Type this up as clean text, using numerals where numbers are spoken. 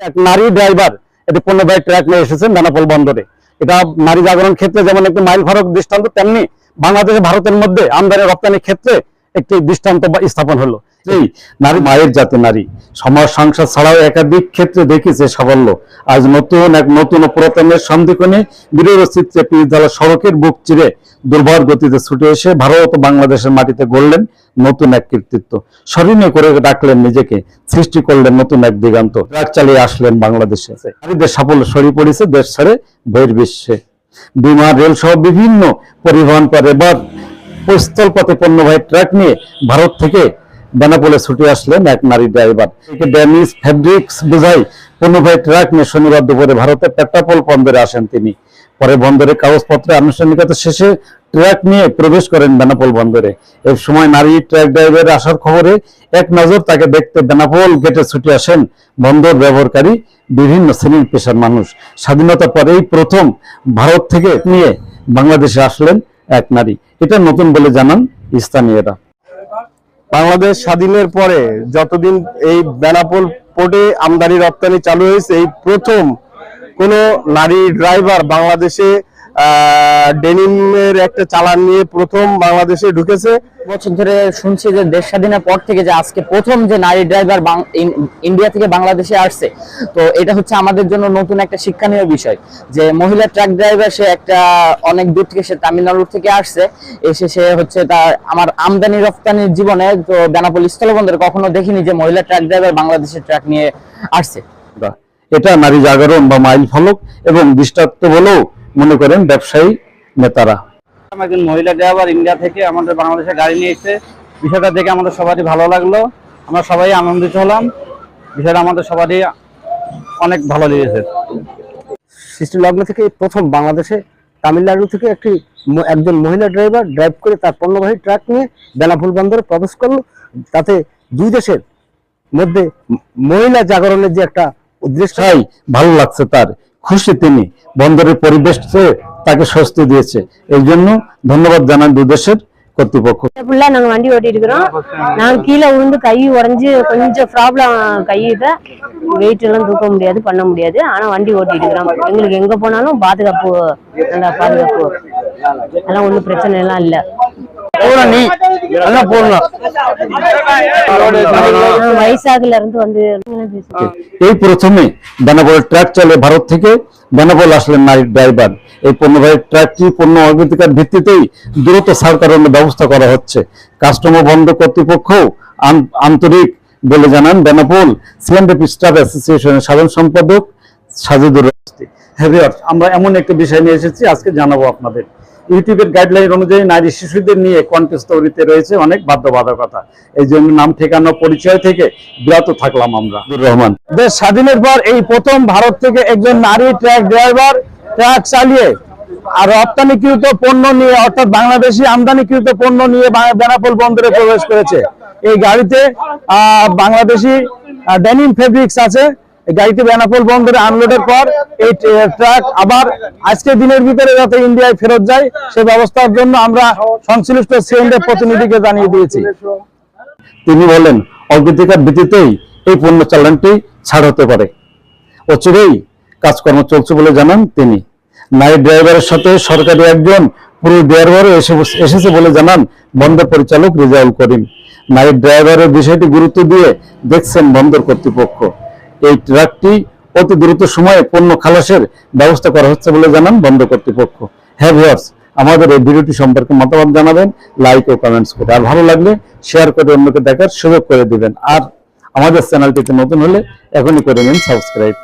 এক নারী ড্রাইভার এটি পণ্যবাহী ট্রাক নিয়ে এসেছেন বেনাপোল বন্দরে। এটা নারী জাগরণ ক্ষেত্রে যেমন একটি মাইল ফলক দৃষ্টান্ত, তেমনি বাংলাদেশ ভারতের মধ্যে আমদানি রপ্তানি ক্ষেত্রে একটি দৃষ্টান্ত স্থাপন হলো। এই নারী মায়ের জাতি নারী সমাজ সংসার ছাড়াও একাধিক ক্ষেত্রে দেখিয়েছে সাফল্য। আজ নতুন ও পুরাতনের সন্ধিক্ষণে বীরের চিত্রে পিচঢালা সড়কের বুক চিরে দুর্বার গতিতে ছুটে এসে ভারত ও বাংলাদেশের মাটিতে গড়লেন নতুন এক কৃতিত্ব। স্মরণীয় করে রাখলেন নিজেকে, সৃষ্টি করলেন নতুন এক দিগান্ত। ট্রাক চালিয়ে আসলেন বাংলাদেশে। নারীদের সাফল্য ছড়িয়ে পড়েছে দেশ ছেড়ে বহির্বিশ্বে। বিমান, রেল সহ বিভিন্ন পরিবহন পরে এবার স্থলপথে পণ্যবাহী ট্রাক নিয়ে ভারত থেকে বেনাপোলে ছুটে আসলেন এক নারী ড্রাইভার। ড্যানিশ ফেব্রিক্স বোঝাই পণ্যবাহী ট্রাক নিয়ে শনিবার দুপুরে ভারতের পেট্রাপোল বন্দরে আসেন তিনি। পরে বন্দরে কাগজপত্রের আনুষ্ঠানিকতা শেষে ট্রাক নিয়ে প্রবেশ করেন বেনাপোল বন্দরে। এই সময় নারী ট্রাক ড্রাইভারের আসার খবরে এক নজর তাকে দেখতে বেনাপোল গেটে ছুটে আসেন বন্দর ব্যবহারকারী বিভিন্ন শ্রেণীর পেশার মানুষ। স্বাধীনতা পরেই প্রথম ভারত থেকে নিয়ে বাংলাদেশে আসলেন এক নারী। এটা নতুন বলে জানান স্থানীয়রা। বাংলাদেশ স্বাধীনের পরে যতদিন এই বেনাপোল পোর্টে আমদানি রপ্তানি চালু হয়েছে, এই প্রথম কোন নারী ড্রাইভার বাংলাদেশে ডেনিমের একটা চালান নিয়ে প্রথম বাংলাদেশে ঢুকেছে। বছর ধরে শুনছি যে দেশ স্বাধীনের পর থেকে যে আজকে প্রথম যে নারী ড্রাইভার ইন্ডিয়া থেকে বাংলাদেশে আসছে, তো এটা হচ্ছে আমাদের জন্য নতুন একটা শিক্ষণীয় বিষয় যে মহিলা ট্রাক ড্রাইভার সে একটা অনেক দূর থেকে, সে তামিলনাড়ু থেকে আসছে, এসে সে হচ্ছে তার আমার আমদানি রপ্তানির জীবনে তো বেনাপোল স্থলবন্দরে কখনো দেখিনি যে মহিলা ট্রাক ড্রাইভার বাংলাদেশের ট্রাক নিয়ে আসছে। এটা নারী জাগরণ বা মাইল ফলক এবং দৃষ্টান্ত বলেও মনে করেন ব্যবসায়ী নেতারা। একজন মহিলা ড্রাইভার ইন্ডিয়া থেকে আমাদের বাংলাদেশে গাড়ি নিয়ে এসে বিষয়টা দেখে আমাদের সবারই ভালো লাগলো, আমরা সবাই আনন্দিত হলাম। বিষয়টা আমাদের সবারই অনেক ভালো লেগেছে। সৃষ্টি লগ্ন থেকে প্রথম বাংলাদেশে তামিলনাড়ু থেকে একজন মহিলা ড্রাইভার ড্রাইভ করে তার পণ্যবাহী ট্রাক নিয়ে বেনাপোল বন্দরে প্রবেশ করলো। তাতে দুই দেশের মধ্যে মহিলা জাগরণের যে একটা উদ্দেশ্য, ভালো লাগছে তার, খুশি তিনি। বন্দরের পরিবেশ তাকে স্বস্তি দিয়েছে, এই জন্য ধন্যবাদ জানান দুই দেশের কর্তৃপক্ষ। நாங்க வண்டி ஓட்டிட்டு இருக்கிறோம். நாங்க கீழே விழுந்து கை உடைஞ்சு கொஞ்சம் ப்ராப்ளம், கை இதை வெயிட் எல்லாம் தூக்க முடியாது, பண்ண முடியாது. ஆனா வண்டி ஓட்டிட்டு இருக்கிறோம். எங்களுக்கு எங்க போனாலும் பாதுகாப்பு, நல்லா பாதுகாப்பு, அதெல்லாம் ஒன்றும் பிரச்சனை எல்லாம் இல்லை। வைசாகுல இருந்து வந்து এই প্রথমে বেনাপোল ট্রাক চালিয়ে ভারত থেকে বেনাপোল আসলেন নারী ড্রাইভার। এই পণ্যবাহী ট্রাকটি পণ্য অগ্রাধিকার ভিত্তিতেই দ্রুত ছাড়কারণের ব্যবস্থা করা হচ্ছে। কাস্টমার বন্দর কর্তৃপক্ষ আন্তরিক বলে জানান বেনাপোল সিএনডি স্টাফ অ্যাসোসিয়েশনের সাধারণ সম্পাদক সাজিদুর রহমান। আমরা এমন একটি বিষয় নিয়ে এসেছি, আজকে জানাবো আপনাদের। ইউটিউবের গাইডলাইন অনুযায়ী নারী শিশুদের নিয়ে কন্টেস্ট তৈরিতে রয়েছে অনেক বাধ্যবাধকতা। এই জন্য নাম, ঠিকানা, পরিচয় থেকে বিরত থাকলাম আমরা। রহমান, দেশ স্বাধীনের পর এই প্রথম ভারত থেকে একজন নারী ট্রাক ড্রাইভার ট্রাক চালিয়ে আর রপ্তানিকৃত পণ্য নিয়ে, অর্থাৎ বাংলাদেশি আমদানিকৃত পণ্য নিয়ে বেনাপোল বন্দরে প্রবেশ করেছে। এই গাড়িতে বাংলাদেশি ডেনিম ফেব্রিক্স আছে। এই গাড়িটি বেনাপোল বন্দরে আনলোডের পর এই ট্রাক আবার আজকে দিনের ভিতরে যাতে ইন্ডিয়ায় ফেরত যায় সেই ব্যবস্থার জন্য আমরা সংশ্লিষ্ট সিএনডি প্রতিনিধিকে জানিয়ে দিয়েছি। তিনি বলেন অগ্রাধিকার ভিত্তিতেই এই পণ্য চালানটি ছাড় হতে পারে। অচিরেই কাজকর্ম চলছে বলে জানান তিনি। নারী ড্রাইভারের সাথে সরকারি একজন পুরুষ ড্রাইভারও এসেছে বলে জানান বন্দর পরিচালক রেজাউল করিম। নারী ড্রাইভারের বিষয়টি গুরুত্ব দিয়ে দেখছেন বন্দর কর্তৃপক্ষ। এই ট্রাকটি অতি দ্রুত সময়ে পণ্য খালাসের ব্যবস্থা করা হচ্ছে বলে জানান বন্দর কর্তৃপক্ষ। হ্যাঁ ভিউয়ার্স, আমাদের এই ভিডিওটি সম্পর্কে মতামত জানাবেন লাইক ও কমেন্টস করে, আর ভালো লাগলে শেয়ার করে অন্যকে দেখার সুযোগ করে দিবেন। আর আমাদের চ্যানেলটিতে নতুন হলে এখনই করে নিন সাবস্ক্রাইব।